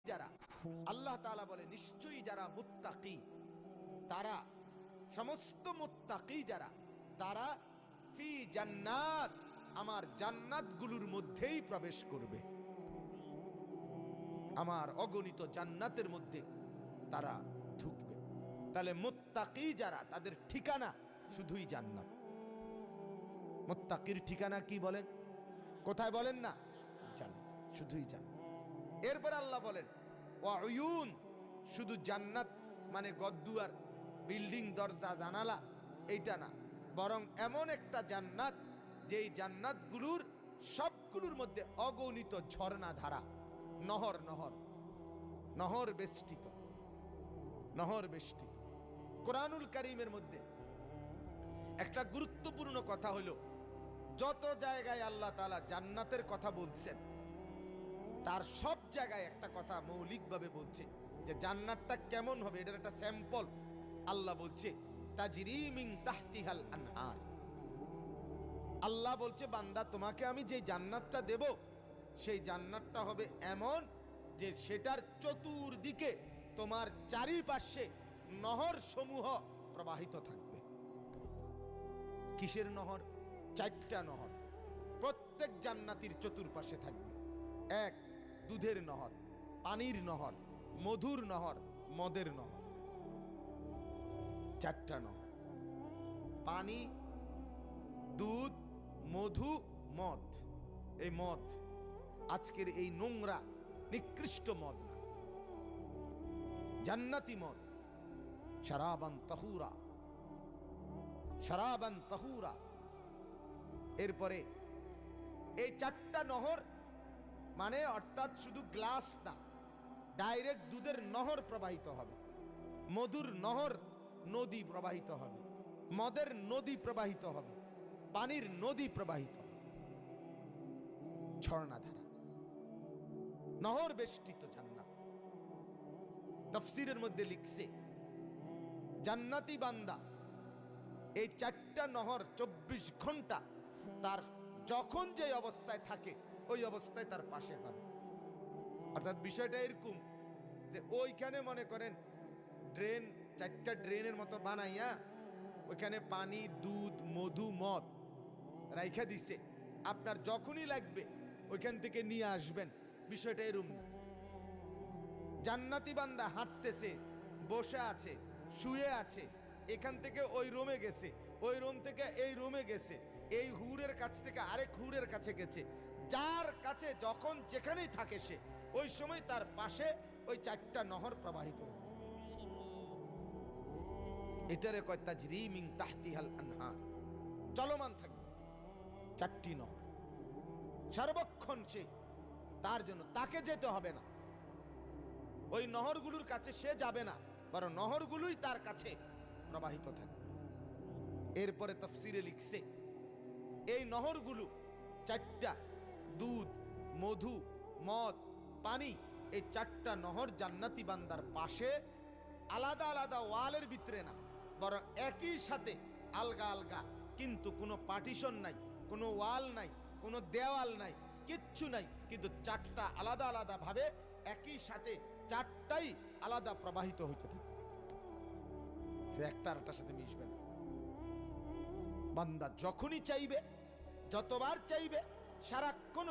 যারা আল্লাহ তাআলা বলে নিশ্চয়ই যারা মুত্তাকি, তারা সমস্ত মুত্তাকি যারা, তারা ফি জান্নাত, আমার জান্নাতগুলোর মধ্যেই প্রবেশ করবে। আমার অগণিত জান্নাতের মধ্যে তারা ঢুকবে। তাহলে মুত্তাকি যারা, তাদের ঠিকানা শুধুই জান্নাত। মুত্তাকির ঠিকানা কি বলেন? কোথায় বলেন না? জান্নাত, শুধুই জান্নাত। এরপর আল্লাহ বলেন ওয়া উয়ুন, শুধু জান্নাত মানে গদ্দুয়ার, বিল্ডিং, দরজা, জানালা, এইটা না, বরং এমন একটা জান্নাত যেই জান্নাতগুলোর সবগুলোর মধ্যে অগণিত ঝর্ণা ধারা, নহর নহর নহর বেষ্টিত, নহর বেষ্টিত। কোরআনুল কারীমের মধ্যে একটা গুরুত্বপূর্ণ কথা হলো, যত জায়গায় আল্লাহ তাআলা জান্নাতের কথা বলছেন, তার সব জায়গায় একটা কথা মৌলিকভাবে বলছে যে জান্নাতটা কেমন হবে, এটার একটা স্যাম্পল আল্লাহ বলছে তাজরি মিন তাহতিহাল আনহার। আল্লাহ বলছে বান্দা, তোমাকে আমি যে জান্নাতটা দেব, সেই জান্নাতটা হবে এমন যে সেটার চতুর্দিকে তোমার চারিপাশে নহর সমূহ প্রবাহিত থাকবে। কিসের নহর? 4টা নহর প্রত্যেক জান্নাতীর চতুর্পাশে থাকবে। এক, দুধের নহর, পানির নহর, মধুর নহর, মদের নহর। 4টা নহর, পানি, দুধ, মধু, মদ। এই মদ আজকের এই নোংরা নিকৃষ্ট মদ না, জান্নাতি মদ। শারাবান তাহুরা, শারাবান তাহুরা। এরপরে এই 4টা নহর মানে অর্থাৎ শুধু গ্লাস না, ডাইরেক্ট দুধের নহর প্রবাহিত হবে, মধুর নহর, নদী প্রবাহিত হবে, মদের নদী প্রবাহিত হবে, পানির নদী প্রবাহিত হবে, ঝর্ণাধারা, নহর বেষ্টিত জান্নাত। তাফসীরের মধ্যে লিখছে জান্নাতি বান্দা এই 4টা নহর 24 ঘন্টা তার যখন যে অবস্থায় থাকে ওই অবস্থায় তার পাশে পাবে। অর্থাৎ বিষয়টা এরকম যে ওইখানে মনে করেন ড্রেন, 4টা ড্রেনের মতো বানাইয়া ওইখানে পানি, দুধ, মধু, মদ রাইখা দিছে, আপনার যখনই লাগবে ওইখান থেকে নিয়ে আসবেন। বিষয়টা এরকম না। জান্নাতি বান্দা হাঁটতেছে, বসে আছে, শুয়ে আছে, এখান থেকে ওই রুমে গেছে, ওই রুম থেকে এই রুমে গেছে, এই হুরের কাছ থেকে আরেক হুরের কাছে গেছে, যার কাছে যখন যেখানেই থাকে সে ওই সময় তার পাশে ওই 4টা নহর প্রবাহিত। এটারে কয় তাজরি মিন তাহতিহাল আনহার, চলমান থাকবে 4টি নহর সর্বক্ষণ। সে তার জন্য তাকে যেতে হবে না, ওই নহরগুলোর কাছে সে যাবে না, বরং নহরগুলোই তার কাছে প্রবাহিত থাকবে। এরপরে তাফসীরে লিখছে এই নহরগুলো 4টা, দুধ, মধু, মদ, পানি, এই 4টা নহর জান্নাতি বান্দার পাশে আলাদা আলাদা ওয়ালের ভিতরে না, বরং একই সাথে আলগা আলগা, কিন্তু কোনো পার্টিশন নাই, কোনো ওয়াল নাই, কোনো দেওয়াল নাই, কিচ্ছু নাই, কিন্তু 4টা আলাদা আলাদা ভাবে একই সাথে 4টাই আলাদা প্রবাহিত হইতে থাকে, একটা আরেকটার সাথে মিশবে না। বান্দা যখনই চাইবে, যতবার চাইবে, সারাক্ষণ